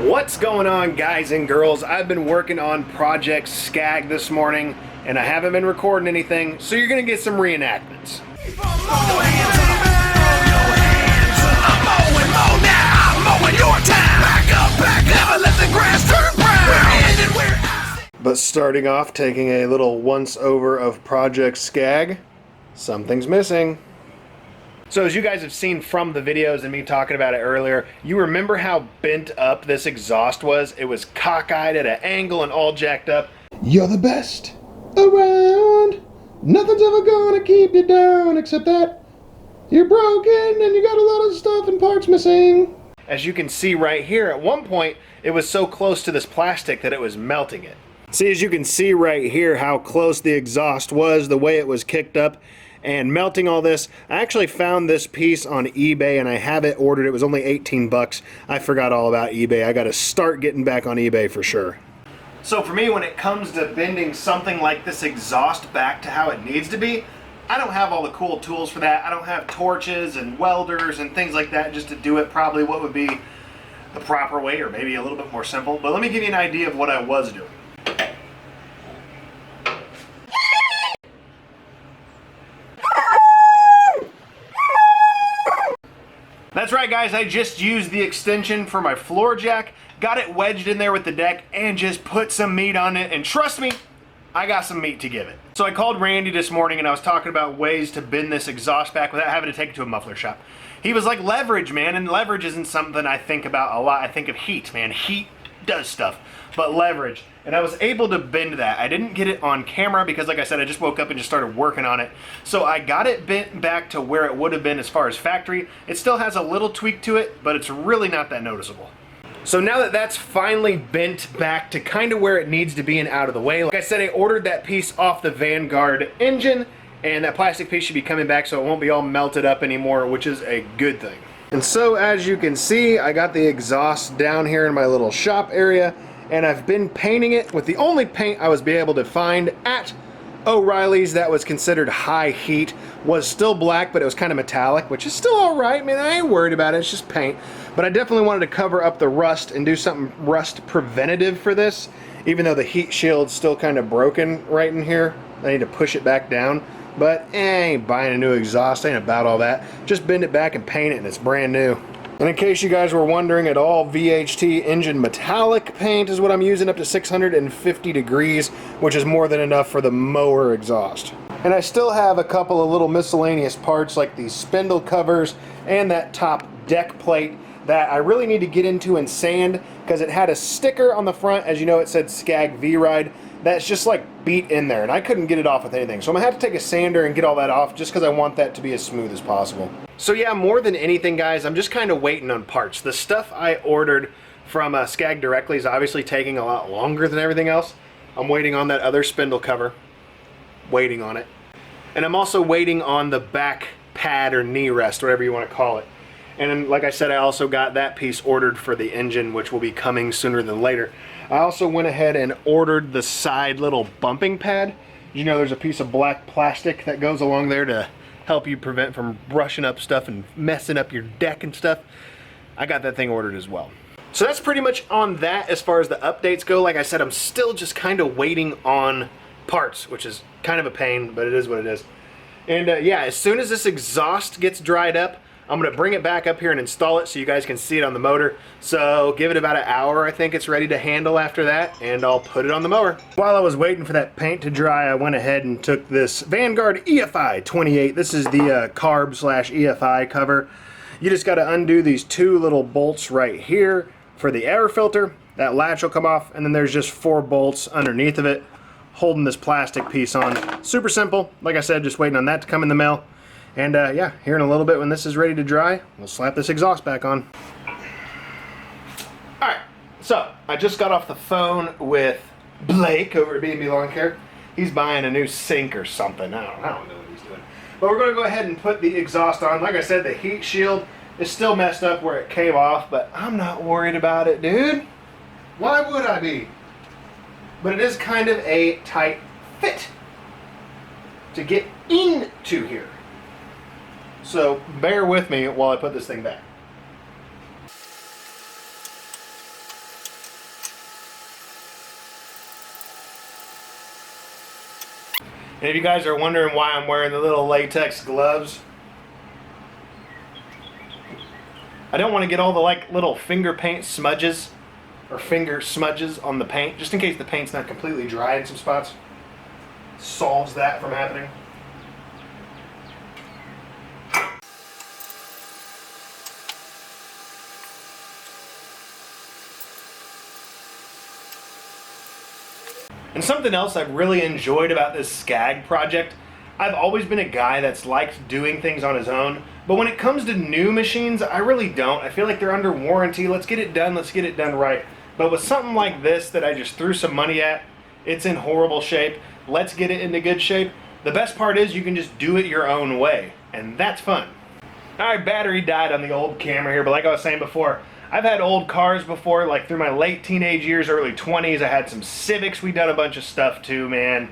What's going on, guys and girls? I've been working on Project Scag this morning, and I haven't been recording anything, so you're gonna get some reenactments. But starting off, taking a little once over of Project Scag, something's missing. So as you guys have seen from the videos and me talking about it earlier, you remember how bent up this exhaust was? It was cockeyed at an angle and all jacked up. You're the best around. Nothing's ever gonna keep you down except that you're broken and you got a lot of stuff and parts missing. As you can see right here, at one point, it was so close to this plastic that it was melting it. See, as you can see right here how close the exhaust was, the way it was kicked up and melting all this. I actually found this piece on eBay and I have it ordered. It was only 18 bucks. I forgot all about eBay. I got to start getting back on eBay for sure. So for me, when it comes to bending something like this exhaust back to how it needs to be, I don't have all the cool tools for that. I don't have torches and welders and things like that just to do it probably what would be the proper way, or maybe a little bit more simple. But let me give you an idea of what I was doing. That's right, guys, I just used the extension for my floor jack, got it wedged in there with the deck, and just put some meat on it, and trust me, I got some meat to give it. So I called Randy this morning and I was talking about ways to bend this exhaust back without having to take it to a muffler shop. He was like, leverage, man, and leverage isn't something I think about a lot. I think of heat, man. Heat does stuff, but leverage. And I was able to bend that. I didn't get it on camera because, like I said, I just woke up and just started working on it. So I got it bent back to where it would have been as far as factory. It still has a little tweak to it, but it's really not that noticeable. So now that that's finally bent back to kind of where it needs to be and out of the way, like I said, I ordered that piece off the Vanguard engine, and that plastic piece should be coming back so it won't be all melted up anymore, which is a good thing. And so as you can see, I got the exhaust down here in my little shop area, and I've been painting it with the only paint I was able to find at O'Reilly's that was considered high heat. Was still black, but it was kind of metallic, which is still all right, man. I ain't worried about it, it's just paint. But I definitely wanted to cover up the rust and do something rust preventative for this, even though the heat shield's still kind of broken right in here. I need to push it back down, but I ain't buying a new exhaust, ain't about all that. Just bend it back and paint it and it's brand new. And in case you guys were wondering at all, VHT engine metallic paint is what I'm using, up to 650 degrees, which is more than enough for the Mower exhaust. And I still have a couple of little miscellaneous parts like these spindle covers and that top deck plate that I really need to get into and sand, because it had a sticker on the front, as you know, it said Scag vride, that's just like beat in there, and I couldn't get it off with anything. So I'm gonna have to take a sander and get all that off just because I want that to be as smooth as possible. So yeah, more than anything, guys, I'm just kind of waiting on parts. The stuff I ordered from Scag directly is obviously taking a lot longer than everything else. I'm waiting on that other spindle cover, waiting on it. And I'm also waiting on the back pad or knee rest, whatever you want to call it. And then, like I said, I also got that piece ordered for the engine, which will be coming sooner than later. I also went ahead and ordered the side little bumping pad. You know, there's a piece of black plastic that goes along there to help you prevent from brushing up stuff and messing up your deck and stuff. I got that thing ordered as well. So that's pretty much on that as far as the updates go. Like I said, I'm still just kind of waiting on parts, which is kind of a pain, but it is what it is. And yeah, as soon as this exhaust gets dried up, I'm going to bring it back up here and install it so you guys can see it on the motor. So give it about an hour, I think it's ready to handle after that, and I'll put it on the mower. While I was waiting for that paint to dry, I went ahead and took this Vanguard EFI 28. This is the carb / EFI cover. You just got to undo these two little bolts right here for the air filter. That latch will come off, and then there's just 4 bolts underneath of it holding this plastic piece on. Super simple. Like I said, just waiting on that to come in the mail. And yeah, here in a little bit when this is ready to dry, we'll slap this exhaust back on. Alright, so I just got off the phone with Blake over at B&B Lawn Care. He's buying a new sink or something. I don't know what he's doing. But we're going to go ahead and put the exhaust on. Like I said, the heat shield is still messed up where it came off, but I'm not worried about it, dude. Why would I be? But it is kind of a tight fit to get into here. So bear with me while I put this thing back. And if you guys are wondering why I'm wearing the little latex gloves, I don't want to get all the like little finger paint smudges or finger smudges on the paint, just in case the paint's not completely dry in some spots. Solves that from happening. And something else I've really enjoyed about this Scag project, I've always been a guy that's liked doing things on his own, but when it comes to new machines, I really don't. I feel like they're under warranty. Let's get it done right. But with something like this that I just threw some money at, it's in horrible shape. Let's get it into good shape. The best part is you can just do it your own way, and that's fun. Alright, battery died on the old camera here, but like I was saying before, I've had old cars before, like through my late teenage years, early 20s. I had some Civics. We done a bunch of stuff too, man.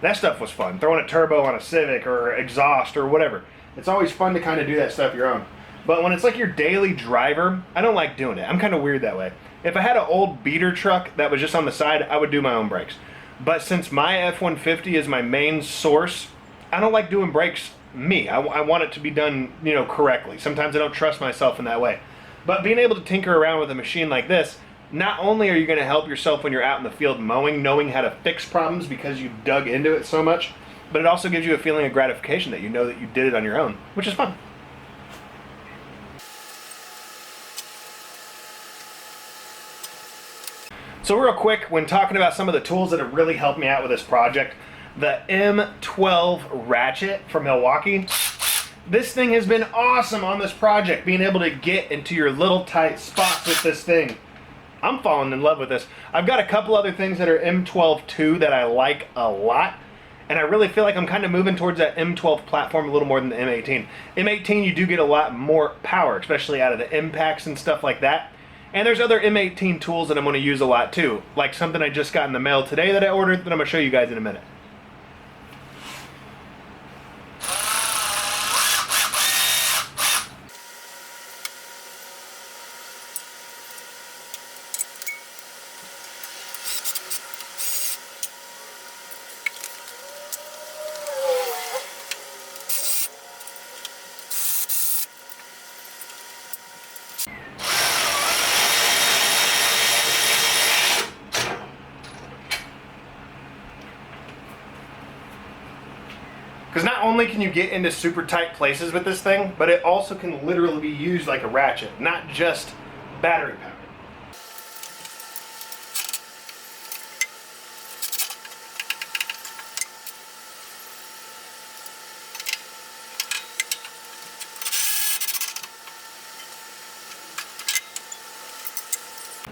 That stuff was fun. Throwing a turbo on a Civic or exhaust or whatever. It's always fun to kind of do that stuff your own. But when it's like your daily driver, I don't like doing it. I'm kind of weird that way. If I had an old beater truck that was just on the side, I would do my own brakes. But since my F-150 is my main source, I don't like doing brakes me. I want it to be done, you know, correctly. Sometimes I don't trust myself in that way. But being able to tinker around with a machine like this, not only are you going to help yourself when you're out in the field mowing, knowing how to fix problems because you dug into it so much, but it also gives you a feeling of gratification that you know that you did it on your own, which is fun. So real quick, when talking about some of the tools that have really helped me out with this project, the M12 ratchet from Milwaukee, this thing has been awesome on this project, being able to get into your little tight spots with this thing. I'm falling in love with this. I've got a couple other things that are M12 too that I like a lot, and I really feel like I'm kind of moving towards that M12 platform a little more than the M18. M18 you do get a lot more power, especially out of the impacts and stuff like that. And there's other M18 tools that I'm going to use a lot too, like something I just got in the mail today that I ordered that I'm going to show you guys in a minute. Because not only can you get into super tight places with this thing, but it also can literally be used like a ratchet, not just battery powered.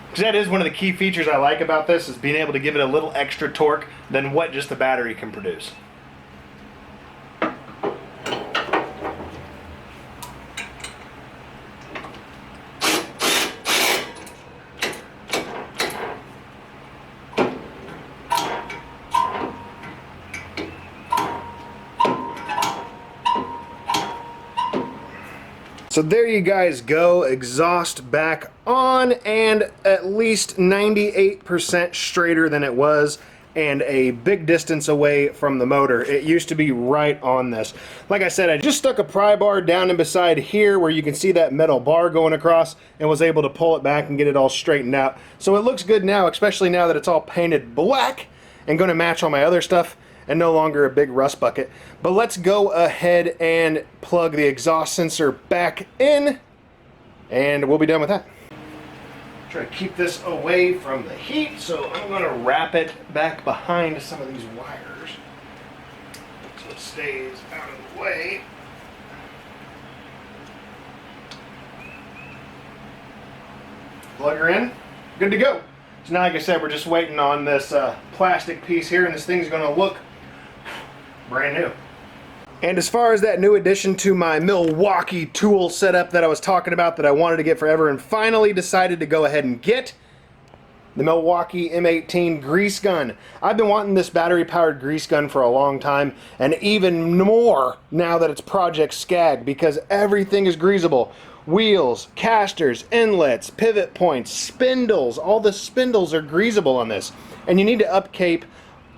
Because that is one of the key features I like about this, is being able to give it a little extra torque than what just the battery can produce. So there you guys go, exhaust back on and at least 98% straighter than it was, and a big distance away from the motor. It used to be right on this. Like I said, I just stuck a pry bar down in beside here where you can see that metal bar going across, and was able to pull it back and get it all straightened out. So it looks good now, especially now that it's all painted black and going to match all my other stuff and no longer a big rust bucket. But let's go ahead and plug the exhaust sensor back in, and we'll be done with that. Try to keep this away from the heat, so I'm going to wrap it back behind some of these wires so it stays out of the way. Plug her in, good to go. So now, like I said, we're just waiting on this plastic piece here, and this thing's going to look brand new. And as far as that new addition to my Milwaukee tool setup that I was talking about that I wanted to get forever and finally decided to go ahead and get, the Milwaukee M18 grease gun. I've been wanting this battery powered grease gun for a long time, and even more now that it's Project Scag, because everything is greasable. Wheels, casters, inlets, pivot points, spindles, all the spindles are greasable on this. And you need to upkeep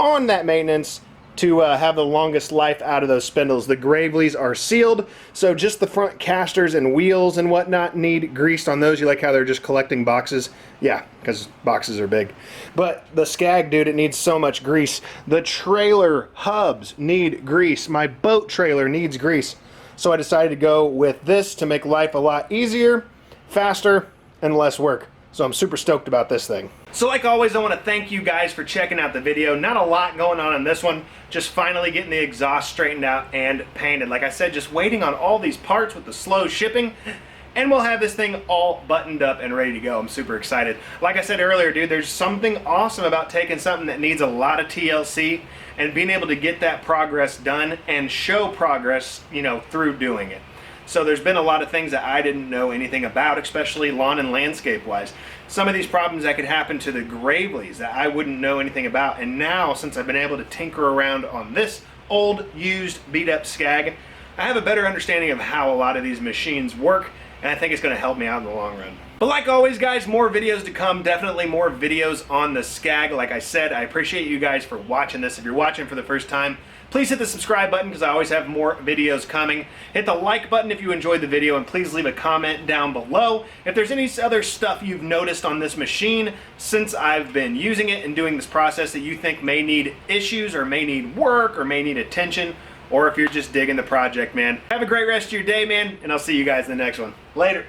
on that maintenance to have the longest life out of those spindles. The Graveleys are sealed, so just the front casters and wheels and whatnot need greased on those. You like how they're just collecting boxes? Yeah, because boxes are big. But the Scag, dude, it needs so much grease. The trailer hubs need grease. My boat trailer needs grease. So I decided to go with this to make life a lot easier, faster, and less work. So I'm super stoked about this thing. So like always, I want to thank you guys for checking out the video. Not a lot going on in this one, just finally getting the exhaust straightened out and painted. Like I said, just waiting on all these parts with the slow shipping, and we'll have this thing all buttoned up and ready to go. I'm super excited. Like I said earlier, dude, there's something awesome about taking something that needs a lot of TLC and being able to get that progress done and show progress, you know, through doing it. So there's been a lot of things that I didn't know anything about, especially lawn and landscape wise. Some of these problems that could happen to the Graveleys that I wouldn't know anything about. And now, since I've been able to tinker around on this old, used, beat up Scag, I have a better understanding of how a lot of these machines work, and I think it's going to help me out in the long run. But like always, guys, more videos to come. Definitely more videos on the Scag. Like I said, I appreciate you guys for watching this. If you're watching for the first time, please hit the subscribe button because I always have more videos coming. Hit the like button if you enjoyed the video, and please leave a comment down below if there's any other stuff you've noticed on this machine since I've been using it and doing this process that you think may need issues or may need work or may need attention, or if you're just digging the project, man. Have a great rest of your day, man, and I'll see you guys in the next one. Later.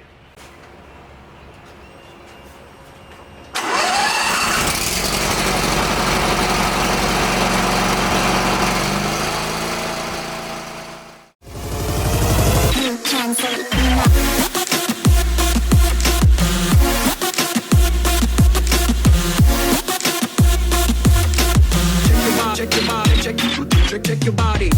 Check your body.